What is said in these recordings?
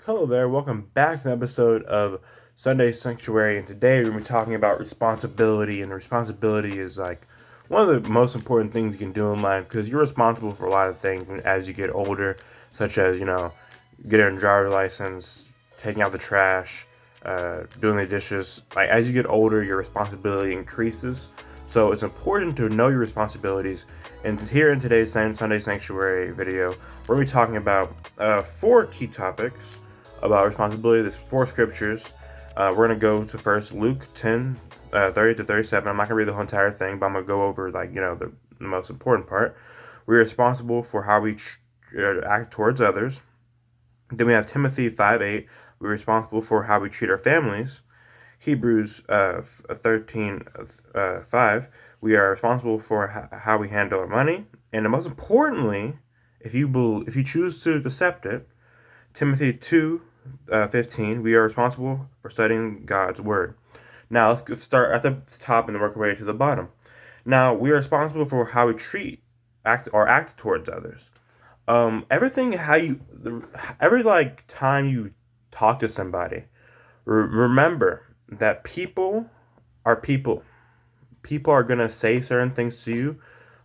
Hello there, welcome back to an episode of Sunday Sanctuary, and today we're going to be talking about responsibility, and responsibility is like one of the most important things you can do in life because you're responsible for a lot of things as you get older, such as, getting a driver's license, taking out the trash, doing the dishes. Like, as you get older, your responsibility increases, so it's important to know your responsibilities, and here in today's Sunday Sanctuary video, we're going to be talking about four key topics about responsibility. There's four scriptures. We're going to go to first Luke 10, 30 to 37. I'm not going to read the whole entire thing, but I'm going to go over, the most important part. We're responsible for how we act towards others. Then we have Timothy 5:8. We're responsible for how we treat our families. Hebrews 13, 5. We are responsible for how we handle our money. And most importantly, if you choose to accept it, Timothy 2:15, we are responsible for studying God's word. Now let's start at the top and work our way to the bottom. Now we are responsible for how we act towards others. Everything how you every time you talk to somebody, remember that people are people. People are gonna say certain things to you,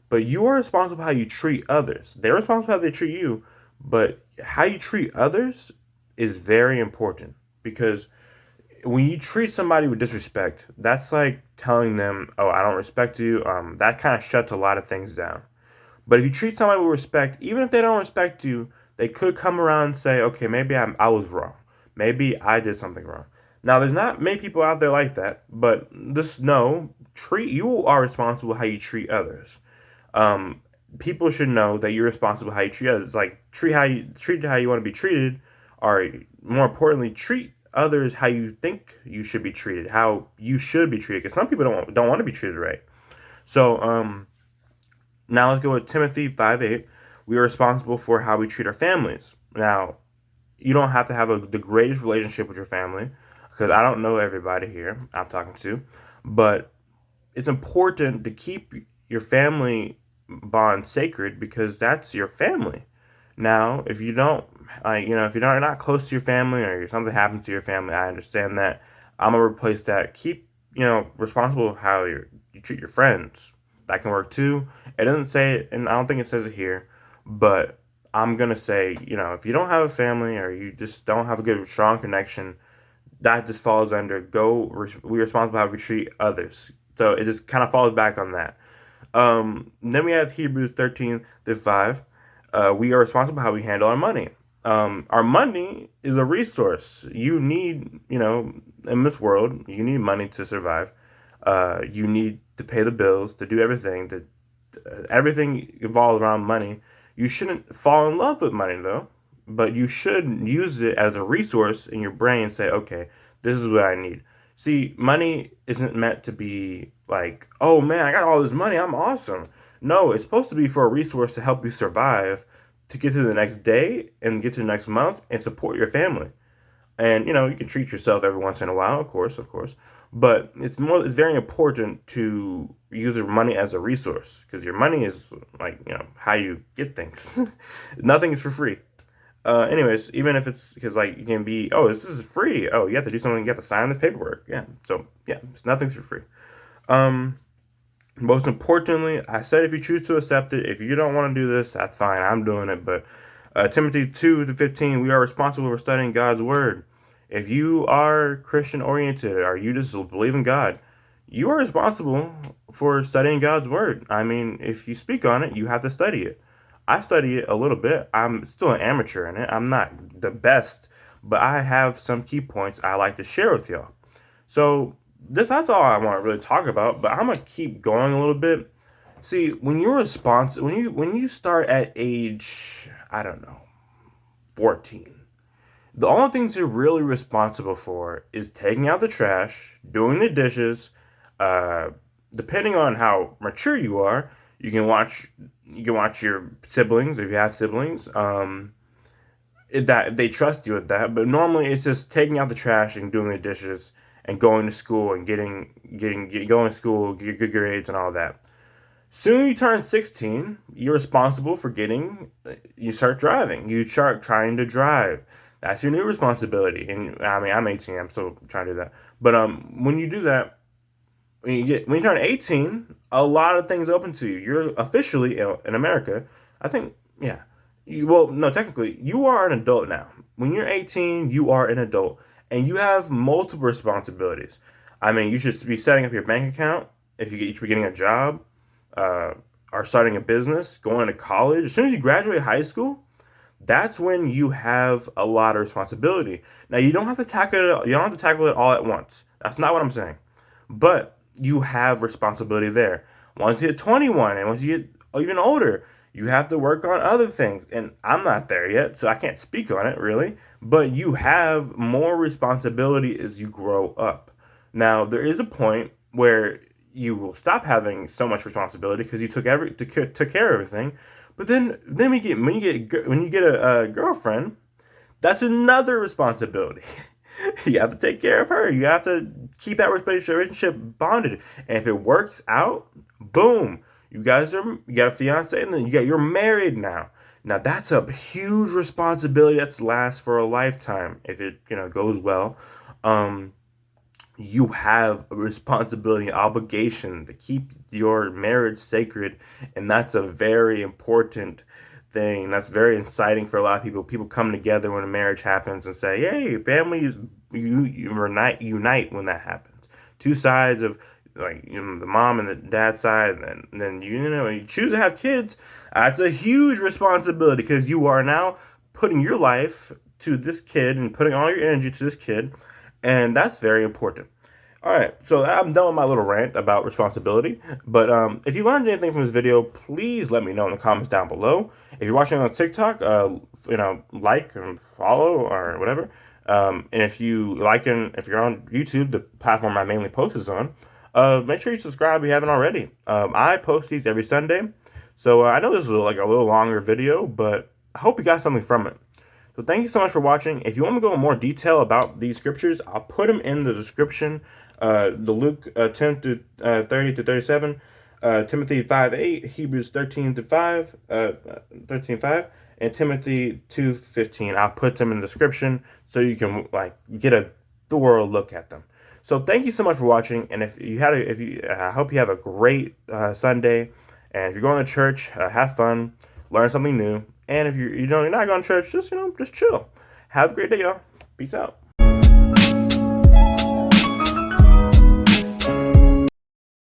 but you are responsible how you treat others. They're responsible how they treat you, but how you treat others is very important because when you treat somebody with disrespect, that's like telling them, "Oh, I don't respect you." That kind of shuts a lot of things down. But if you treat somebody with respect, even if they don't respect you, they could come around and say, "Okay, maybe I was wrong. Maybe I did something wrong." Now, there's not many people out there like that, but just know, you are responsible how you treat others. People should know that you're responsible how you treat others. Like treat how you want to be treated, or more importantly, treat others how you think you should be treated, how you should be treated. Because some people don't want to be treated right. So now let's go with Timothy 5:8. We are responsible for how we treat our families. Now, you don't have to have the greatest relationship with your family, because I don't know everybody here I'm talking to, but it's important to keep your family bond sacred because that's your family. Now, if you don't, if you're not close to your family or something happens to your family, I understand that. I'm gonna replace that. Keep, responsible how you treat your friends. That can work too. It doesn't say it, and I don't think it says it here, but I'm gonna say, if you don't have a family or you just don't have a good, strong connection, that just falls under we're responsible how we treat others. So it just kind of falls back on that. Then we have Hebrews 13:5. We are responsible how we handle our money. Our money is a resource. You need, in this world, you need money to survive. You need to pay the bills, to do everything. Everything evolves around money. You shouldn't fall in love with money, though, but you should use it as a resource in your brain and say, okay, this is what I need. See, money isn't meant to be like, oh man, I got all this money, I'm awesome. No, it's supposed to be for a resource to help you survive, to get to the next day and get to the next month and support your family. And you can treat yourself every once in a while, of course. But it's very important to use your money as a resource because your money is like, how you get things. Nothing is for free. Anyways, even if it's because like you can be, oh, this is free. Oh, you have to do something. You have to sign this paperwork. Yeah. So yeah, nothing's for free. Um, Most importantly, I said if you choose to accept it, if you don't want to do this, that's fine. I'm doing it. But Timothy 2:15, we are responsible for studying God's word. If you are Christian oriented or you just believe in God, you are responsible for studying God's word. I mean, if you speak on it, you have to study it. I study it a little bit. I'm still an amateur in it. I'm not the best, but I have some key points I like to share with y'all. So that's all I want to really talk about. But I'm gonna keep going a little bit. See, when you start at age, I don't know, 14, the only things you're really responsible for is taking out the trash, doing the dishes. Uh, Depending on how mature you are, you can watch your siblings if you have siblings. If they trust you with that, but normally it's just taking out the trash and doing the dishes and going to school and going to school, get good grades and all that. Soon you turn 16, you're responsible for you start driving. You start trying to drive. That's your new responsibility. And I mean, I'm 18. I'm still trying to do that. But when you do that, when you turn 18, a lot of things open to you. You're officially in America. I think, yeah. Well, no, technically, you are an adult now. When you're 18, you are an adult, and you have multiple responsibilities. I mean, you should be setting up your bank account if you should be getting a job, uh, or starting a business, going to college. As soon as you graduate high school, that's when you have a lot of responsibility. Now, you don't have to tackle it. You don't have to tackle it all at once. That's not what I'm saying. But you have responsibility there. Once you get 21 and once you get even older, you have to work on other things. And I'm not there yet, so I can't speak on it really. But you have more responsibility as you grow up. Now, there is a point where you will stop having so much responsibility because you took care of everything. But then when you get a girlfriend, that's another responsibility. You have to take care of her. You have to keep that relationship bonded. And if it works out, boom, you got a fiance, and then you're married now. Now that's a huge responsibility that's lasts for a lifetime if it goes well. Um, you have a responsibility and obligation to keep your marriage sacred, and that's a very important thing. That's very exciting for a lot of people. People come together when a marriage happens and say, "Hey, families, you unite when that happens." Two sides of the mom and the dad side, and then you choose to have kids. That's a huge responsibility because you are now putting your life to this kid and putting all your energy to this kid, and that's very important. All right, so I'm done with my little rant about responsibility. But if you learned anything from this video, please let me know in the comments down below. If you're watching on TikTok, like and follow or whatever. And if you're on YouTube, the platform I mainly post is on, make sure you subscribe if you haven't already. I post these every Sunday, so I know this is like a little longer video, but I hope you got something from it. So thank you so much for watching. If you want to go in more detail about these scriptures, I'll put them in the description. The Luke 10 to 30 to 37, Timothy 5:8, Hebrews 13 to 5, 13:5, and Timothy 2:15. I'll put them in the description so you can get a thorough look at them. So thank you so much for watching, and I hope you have a great Sunday. And if you're going to church, have fun, learn something new. And if you're not going to church, just chill. Have a great day, y'all. Peace out.